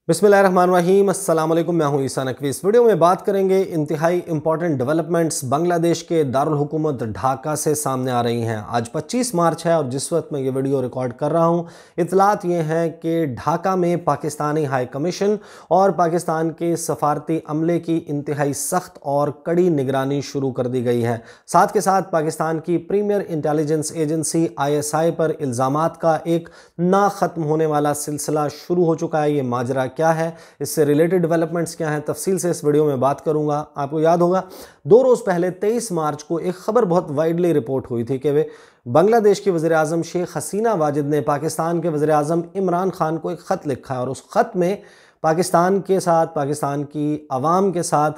बिस्मिल्लाहिर्रहमानिर्रहीम, अस्सलाम वालेकुम। मैं हूं ईसा नकवी। इस वीडियो में बात करेंगे इंतहाई इंपॉर्टेंट डेवलपमेंट्स बांग्लादेश के दारुल हुकूमत ढाका से सामने आ रही हैं। आज 25 मार्च है और जिस वक्त मैं ये वीडियो रिकॉर्ड कर रहा हूं, इतलात ये हैं कि ढाका में पाकिस्तानी हाई कमीशन और पाकिस्तान के सफारती अमले की इंतहाई सख्त और कड़ी निगरानी शुरू कर दी गई है। साथ के साथ पाकिस्तान की प्रीमियर इंटेलिजेंस एजेंसी ISI पर इल्ज़ामात का एक ना ख़त्म होने वाला सिलसिला शुरू हो चुका है। ये माजरा क्या है, इससे रिलेटेड डेवलपमेंट्स क्या हैं, तफसील से इस वीडियो में बात करूंगा। आपको याद होगा 2 रोज़ पहले 23 मार्च को एक खबर बहुत वाइडली रिपोर्ट हुई थी कि वे बांग्लादेश की वज़ीर आज़म शेख हसीना वाजिद ने पाकिस्तान के वज़ीर आज़म इमरान खान को एक ख़त लिखा है और उस ख़त में पाकिस्तान के साथ, पाकिस्तान की आवाम के साथ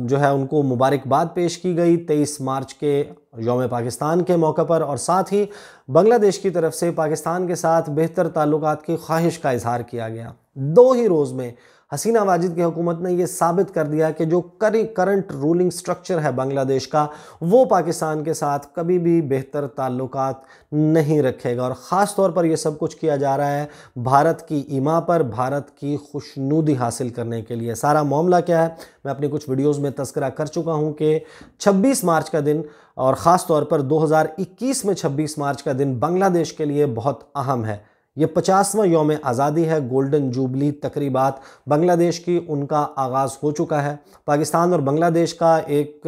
जो है उनको मुबारकबाद पेश की गई 23 मार्च के यौम पाकिस्तान के मौके पर, और साथ ही बांग्लादेश की तरफ से पाकिस्तान के साथ बेहतर ताल्लुकात की ख्वाहिश का इजहार किया गया। 2 ही रोज़ में हसीना वाजिद की हुकूमत ने यह साबित कर दिया कि जो करंट रूलिंग स्ट्रक्चर है बांग्लादेश का, वो पाकिस्तान के साथ कभी भी बेहतर ताल्लुकात नहीं रखेगा। और ख़ास तौर पर यह सब कुछ किया जा रहा है भारत की ईमा पर, भारत की खुशनुदी हासिल करने के लिए। सारा मामला क्या है, मैं अपनी कुछ वीडियोज़ में तज़किरा कर चुका हूँ कि 26 मार्च का दिन, और ख़ास तौर पर 2021 में 26 मार्च का दिन बांग्लादेश के लिए बहुत अहम है। ये 50वां यौम आज़ादी है, गोल्डन जुबली तकरीबात बांग्लादेश की, उनका आगाज़ हो चुका है। पाकिस्तान और बांग्लादेश का एक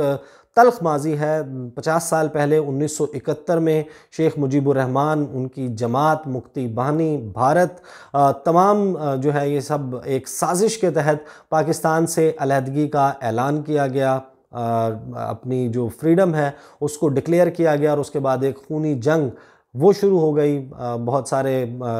तल्ख माजी है। 50 साल पहले 1971 में शेख मुजीबुर रहमान, उनकी जमात, मुक्ति बाहिनी, भारत, तमाम जो है ये सब एक साजिश के तहत पाकिस्तान से अलहदगी का ऐलान किया गया। अपनी जो फ्रीडम है उसको डिक्लेयर किया गया और उसके बाद एक खूनी जंग वो शुरू हो गई। बहुत सारे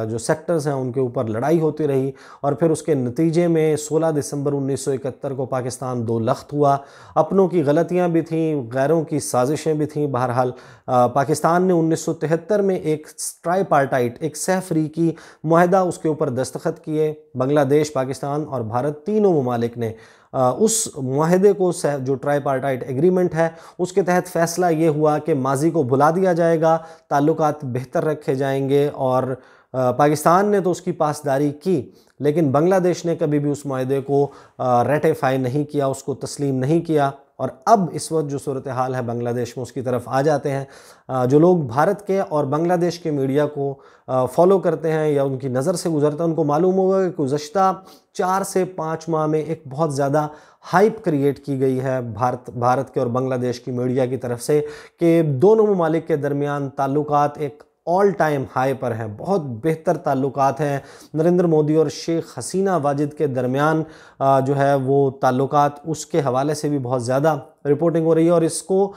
जो सेक्टर्स हैं उनके ऊपर लड़ाई होती रही और फिर उसके नतीजे में 16 दिसंबर 1971 को पाकिस्तान दो लख्त हुआ। अपनों की गलतियां भी थीं, गैरों की साजिशें भी थीं। बहरहाल पाकिस्तान ने 1973 में एक ट्राईपार्टाइट, एक सहअफ्रीकी मुआहदा, उसके ऊपर दस्तखत किए। बांग्लादेश, पाकिस्तान और भारत तीनों ममालिक ने उस मुआहदे को, जो ट्राईपार्टाइट एग्रीमेंट है, उसके तहत फ़ैसला ये हुआ कि माजी को भुला दिया जाएगा, ताल्लुकात बेहतर रखे जाएंगे। और पाकिस्तान ने तो उसकी पासदारी की, लेकिन बांग्लादेश ने कभी भी उस मुआहदे को रेटिफाई नहीं किया, उसको तस्लीम नहीं किया। और अब इस वक्त जो सूरत हाल है बांग्लादेश में, उसकी तरफ आ जाते हैं। जो लोग भारत के और बांग्लादेश के मीडिया को फॉलो करते हैं या उनकी नज़र से गुजरते हैं, उनको मालूम होगा कि गुज़श्ता 4 से 5 माह में एक बहुत ज़्यादा हाइप क्रिएट की गई है भारत के और बांग्लादेश की मीडिया की तरफ से कि दोनों ममालिक के दरमियान ताल्लुकात एक ऑल टाइम हाई पर हैं, बहुत बेहतर ताल्लुकात हैं। नरेंद्र मोदी और शेख हसीना वाजिद के दरमियान जो है वो ताल्लुकात, उसके हवाले से भी बहुत ज़्यादा रिपोर्टिंग हो रही है। और इसको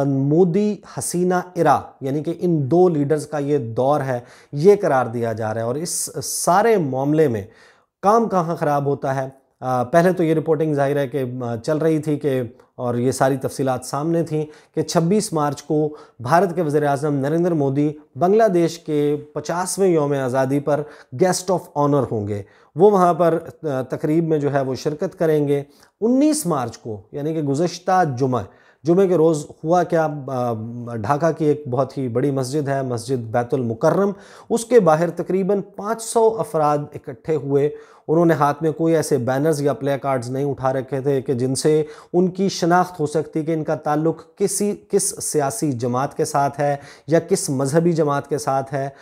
मोदी हसीना इरा, यानी कि इन 2 लीडर्स का ये दौर है, ये करार दिया जा रहा है। और इस सारे मामले में काम कहाँ ख़राब होता है, पहले तो ये रिपोर्टिंग ज़ाहिर है कि चल रही थी कि, और ये सारी तफसीलात सामने थी कि 26 मार्च को भारत के वज़ीर आज़म नरेंद्र मोदी बांग्लादेश के 50वें यौम आज़ादी पर गेस्ट ऑफ ऑनर होंगे। वो वहाँ पर तकरीब में जो है वो शिरकत करेंगे। 19 मार्च को, यानी कि गुज़श्ता जुमे के रोज़ हुआ क्या, ढाका की एक बहुत ही बड़ी मस्जिद है, मस्जिद बैतुल मुकर्रम, उसके बाहर तकरीबन 500 अफराद इकट्ठे हुए। उन्होंने हाथ में कोई ऐसे बैनर्स या प्ले कार्ड्स नहीं उठा रखे थे कि जिनसे उनकी शनाख्त हो सकती कि इनका ताल्लुक़ किस सियासी जमात के साथ है या किस मजहबी जमात के साथ है।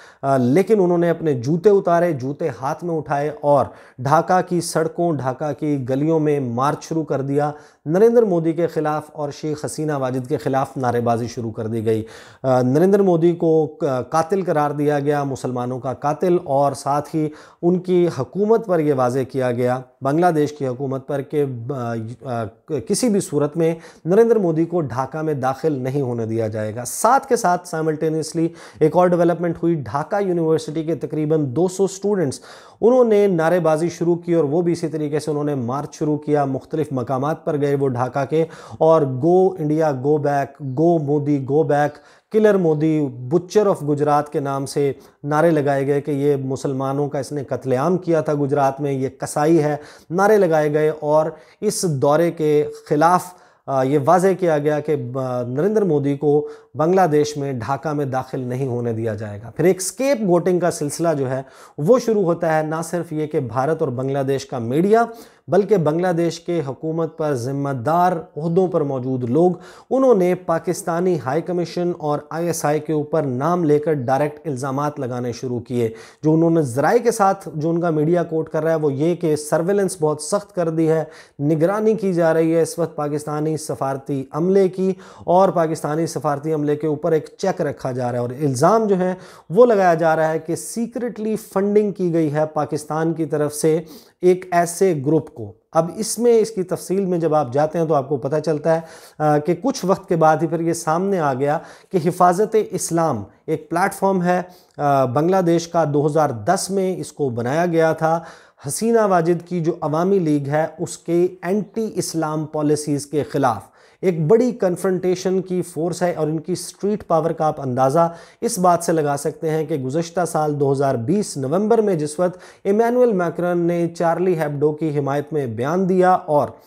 लेकिन उन्होंने अपने जूते उतारे, जूते हाथ में उठाए और ढाका की सड़कों, ढाका की गलियों में मार्च शुरू कर दिया। नरेंद्र मोदी के ख़िलाफ़ और शेख हसीना वाजिद के ख़िलाफ़ नारेबाजी शुरू कर दी गई। नरेंद्र मोदी को कातिल करार दिया गया, मुसलमानों का कातिल, और साथ ही उनकी हुकूमत पर यह वाज़े किया गया, बांग्लादेश की हुकूमत पर, कि किसी भी सूरत में नरेंद्र मोदी को ढाका में दाखिल नहीं होने दिया जाएगा। साथ के साथ साइमल्टेनियसली एक और डेवलपमेंट हुई। ढाका यूनिवर्सिटी के तकरीबन 200 स्टूडेंट्स, उन्होंने नारेबाजी शुरू की और वो भी इसी तरीके से उन्होंने मार्च शुरू किया। मुख्तलिफ मकामात पर गए वो ढाका के, और go India go back, go Modi go back, killer Modi, butcher of Gujarat के नाम से नारे लगाए गए कि ये मुसलमानों का इसने कत्लेआम किया था गुजरात में, ये कसाई है, नारे लगाए गए। और इस दौरे के ख़िलाफ़ ये वाज़ेह किया गया कि नरेंद्र मोदी को बांग्लादेश में ढाका में दाखिल नहीं होने दिया जाएगा। फिर एक स्केप गोटिंग का सिलसिला जो है वो शुरू होता है। ना सिर्फ ये कि भारत और बांग्लादेश का मीडिया बल्कि बांग्लादेश के हुकूमत पर जिम्मेदार ओहदों पर मौजूद लोग, उन्होंने पाकिस्तानी हाई कमीशन और ISI के ऊपर नाम लेकर डायरेक्ट इल्ज़ामात लगाने शुरू किए। जो उन्होंने ज़राए के साथ जो उनका मीडिया कोट कर रहा है वो ये कि सर्वेलेंस बहुत सख्त कर दी है, निगरानी की जा रही है इस वक्त पाकिस्तानी सफारती अमले की, और पाकिस्तानी सफारती अमले के ऊपर एक चेक रखा जा रहा है और इल्ज़ाम जो है वो लगाया जा रहा है कि सीक्रेटली फंडिंग की गई है पाकिस्तान की तरफ से एक ऐसे ग्रुप को। अब इसमें इसकी तफसील में जब आप जाते हैं तो आपको पता चलता है कि कुछ वक्त के बाद ही फिर ये सामने आ गया कि हिफाजत-ए-इस्लाम एक प्लेटफॉर्म है बांग्लादेश का, 2010 में इसको बनाया गया था। हसीना वाजिद की जो अवामी लीग है उसके एंटी इस्लाम पॉलिसीज़ के ख़िलाफ़ एक बड़ी कन्फ्रंटेशन की फोर्स है, और इनकी स्ट्रीट पावर का आप अंदाज़ा इस बात से लगा सकते हैं कि गुज़श्ता साल 2020 नवंबर में जिस वक्त इमैनुअल मैक्रॉन ने चार्ली हेब्डो की हिमायत में बयान दिया और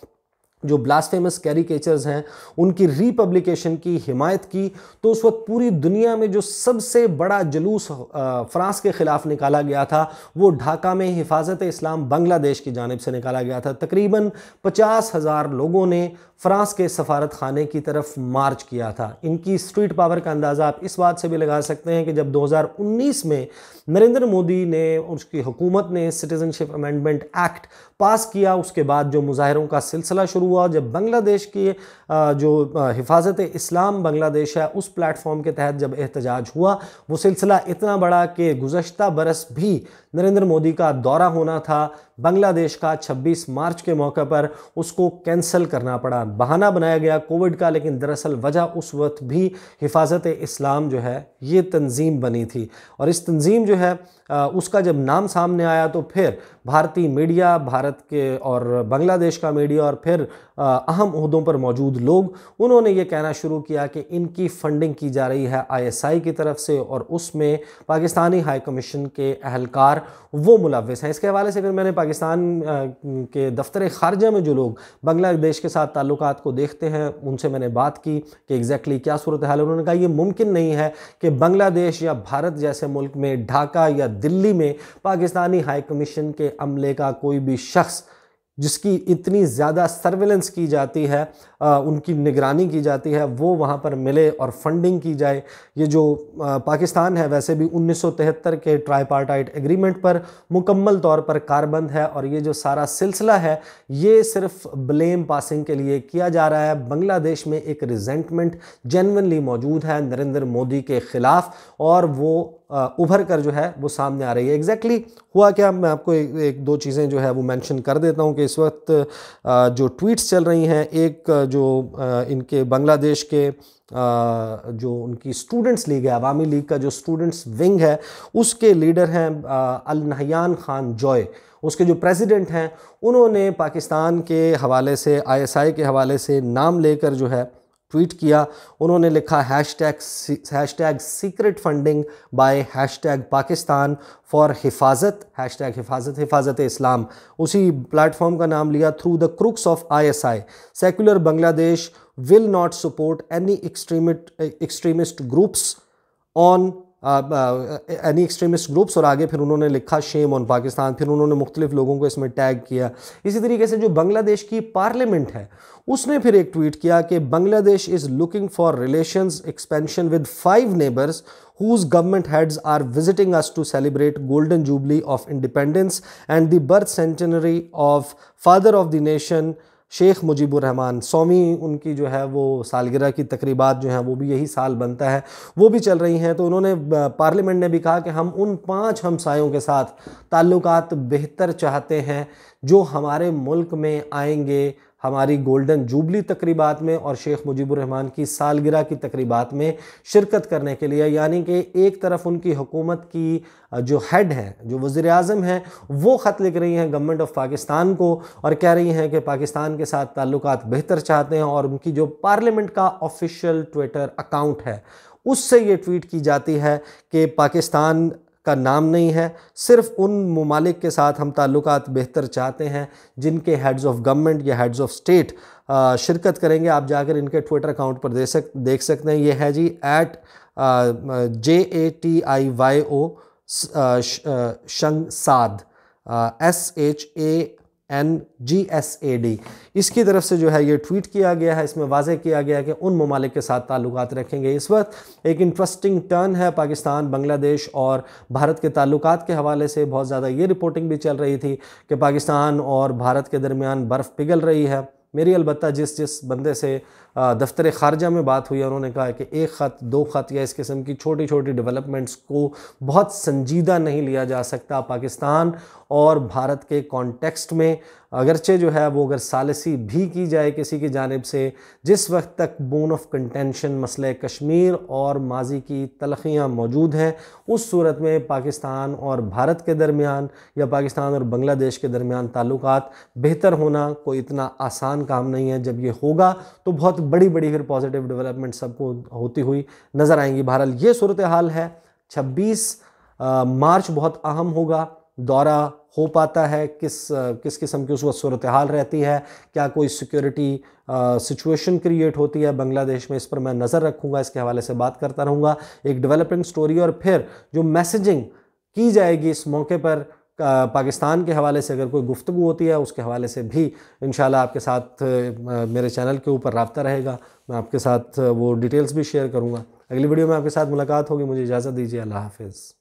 जो ब्लास्फेमस कैरिकेचर्स हैं उनकी रीपब्लिकेशन की हिमायत की, तो उस वक्त पूरी दुनिया में जो सबसे बड़ा जुलूस फ्रांस के ख़िलाफ़ निकाला गया था वो ढाका में हिफाजत-ए-इस्लाम बांग्लादेश की जानिब से निकाला गया था। तकरीबन 50,000 लोगों ने फ्रांस के सफारत खाने की तरफ मार्च किया था। इनकी स्ट्रीट पावर का अंदाज़ा आप इस बात से भी लगा सकते हैं कि जब 2019 में नरेंद्र मोदी ने, उसकी हुकूमत ने सिटीज़नशिप अमेंडमेंट एक्ट पास किया, उसके बाद जो मुजाहरों का सिलसिला शुरू हुआ, जब बांग्लादेश की जो हिफाजत-ए-इस्लाम बांग्लादेश है उस प्लेटफॉर्म के तहत जब एहतजाज हुआ, वो सिलसिला इतना बड़ा कि गुज़श्ता बरस भी नरेंद्र मोदी का दौरा होना था बांग्लादेश का 26 मार्च के मौके पर, उसको कैंसिल करना पड़ा। बहाना बनाया गया कोविड का, लेकिन दरअसल वजह उस वक्त भी हिफाजत-ए-इस्लाम जो है ये तंजीम बनी थी। और इस तंजीम जो है उसका जब नाम सामने आया तो फिर भारतीय मीडिया, भारत के और बांग्लादेश का मीडिया और फिर अहम ओहदों पर मौजूद लोग, उन्होंने ये कहना शुरू किया कि इनकी फंडिंग की जा रही है ISI की तरफ से और उसमें पाकिस्तानी हाई कमीशन के अहलकार वो मुलव्वस हैं। इसके हवाले से फिर मैंने पाकिस्तान के दफ्तर ख़ारजा में जो लोग बांग्लादेश के साथ ताल्लुकात को देखते हैं उनसे मैंने बात की कि एग्जैक्टली क्या सूरत हाल है। उन्होंने कहा ये मुमकिन नहीं है कि बांग्लादेश या भारत जैसे मुल्क में ढाका या दिल्ली में पाकिस्तानी हाई कमीशन के अमले का कोई भी शख्स जिसकी इतनी ज़्यादा सर्वेलेंस की जाती है, उनकी निगरानी की जाती है, वो वहाँ पर मिले और फंडिंग की जाए। ये जो पाकिस्तान है वैसे भी 1973 के ट्राईपार्टाइट एग्रीमेंट पर मुकम्मल तौर पर कारबंद है, और ये जो सारा सिलसिला है ये सिर्फ ब्लेम पासिंग के लिए किया जा रहा है। बांग्लादेश में एक रिजेंटमेंट जेन्युइनली मौजूद है नरेंद्र मोदी के ख़िलाफ़, और वो उभर कर जो है वो सामने आ रही है। एग्जैक्टली हुआ क्या, मैं आपको एक दो चीज़ें जो है वो मेंशन कर देता हूँ कि इस वक्त जो ट्वीट्स चल रही हैं, एक जो इनके बांग्लादेश के जो उनकी स्टूडेंट्स लीग है, अवामी लीग का जो स्टूडेंट्स विंग है, उसके लीडर हैं अल नहयान खान जॉय, उसके जो प्रेसिडेंट हैं, उन्होंने पाकिस्तान के हवाले से, ISI के हवाले से नाम लेकर जो है ट्वीट किया। उन्होंने लिखा hashtag secret funding by hashtag Pakistan for Hifazat, hashtag Hifazat-e-Islam. उसी प्लेटफॉर्म का नाम लिया। Through the crooks of ISI secular Bangladesh will not support any extremist groups on any extremist groups, और आगे फिर उन्होंने लिखा शेम ऑन पाकिस्तान। फिर उन्होंने मुख्तलिफ लोगों को इसमें टैग किया। इसी तरीके से जो बांग्लादेश की पार्लियामेंट है उसने फिर एक ट्वीट किया कि Bangladesh is looking for relations expansion with 5 neighbours whose government heads are visiting us to celebrate golden jubilee of independence and the birth centenary of father of the nation Sheikh Mujibur Rahman. 100वीं उनकी जो है वो सालगिरह की तकरीबात जो हैं वो भी यही साल बनता है, वो भी चल रही हैं। तो उन्होंने पार्लियामेंट ने भी कहा कि हम उन 5 हमसायों के साथ ताल्लुकात बेहतर चाहते हैं जो हमारे मुल्क में आएंगे हमारी गोल्डन जुबली तकरीबात में और शेख मुजीबुर रहमान की सालगिरह की तकरीबात में शिरकत करने के लिए। यानी कि एक तरफ उनकी हुकूमत की जो हेड हैं, जो वज़ीर-ए-आज़म हैं, वो ख़त लिख रही हैं गवर्नमेंट ऑफ पाकिस्तान को और कह रही हैं कि पाकिस्तान के साथ ताल्लुकात बेहतर चाहते हैं, और उनकी जो पार्लियामेंट का ऑफिशियल ट्विटर अकाउंट है उससे ये ट्वीट की जाती है कि पाकिस्तान का नाम नहीं है। सिर्फ उन ममालिक के साथ हम ताल्लुकात बेहतर चाहते हैं जिनके हेड्स ऑफ गवर्नमेंट या हेड्स ऑफ स्टेट शिरकत करेंगे। आप जाकर इनके ट्विटर अकाउंट पर देख सकते हैं। ये है जी @JATIYO शंगसाद SHANGSAD, इसकी तरफ से जो है ये ट्वीट किया गया है। इसमें वाज़ेह किया गया है कि उन ममालिक के साथ ताल्लुकात रखेंगे। इस वक्त एक इंटरेस्टिंग टर्न है पाकिस्तान, बांग्लादेश और भारत के ताल्लुकात के हवाले से। बहुत ज़्यादा ये रिपोर्टिंग भी चल रही थी कि पाकिस्तान और भारत के दरमियान बर्फ़ पिघल रही है। मेरी अलबत्ता जिस बंदे से दफ्तर ख़ारजा में बात हुई, उन्होंने कहा कि एक ख़त, दो ख़त या इस किस्म की छोटी छोटी डेवलपमेंट्स को बहुत संजीदा नहीं लिया जा सकता। पाकिस्तान और भारत के कॉन्टेक्स्ट में अगरचे जो है वो अगर सालिसी भी की जाए किसी की जानिब से, जिस वक्त तक बोन ऑफ कंटेंशन मसले कश्मीर और माजी की तलखियाँ मौजूद हैं, उस सूरत में पाकिस्तान और भारत के दरमियान या पाकिस्तान और बांग्लादेश के दरमियान ताल्लुकात बेहतर होना कोई इतना आसान काम नहीं है। जब ये होगा तो बहुत बड़ी बड़ी फिर पॉजिटिव डेवलपमेंट सबको होती हुई नज़र आएंगी। बहरहाल ये सूरत हाल है। 26 मार्च बहुत अहम होगा। दौरा हो पाता है, किस किस्म की उस वक्त सूरत हाल रहती है, क्या कोई सिक्योरिटी सिचुएशन क्रिएट होती है बांग्लादेश में, इस पर मैं नज़र रखूँगा। इसके हवाले से बात करता रहूँगा। एक डेवलपिंग स्टोरी और फिर जो मैसेजिंग की जाएगी इस मौके पर पाकिस्तान के हवाले से अगर कोई गुफ्तगू होती है, उसके हवाले से भी इंशाल्लाह आपके साथ मेरे चैनल के ऊपर राब्ता रहेगा। मैं आपके साथ वो डिटेल्स भी शेयर करूँगा। अगली वीडियो में आपके साथ मुलाकात होगी। मुझे इजाज़त दीजिए। अल्लाह हाफ़िज़।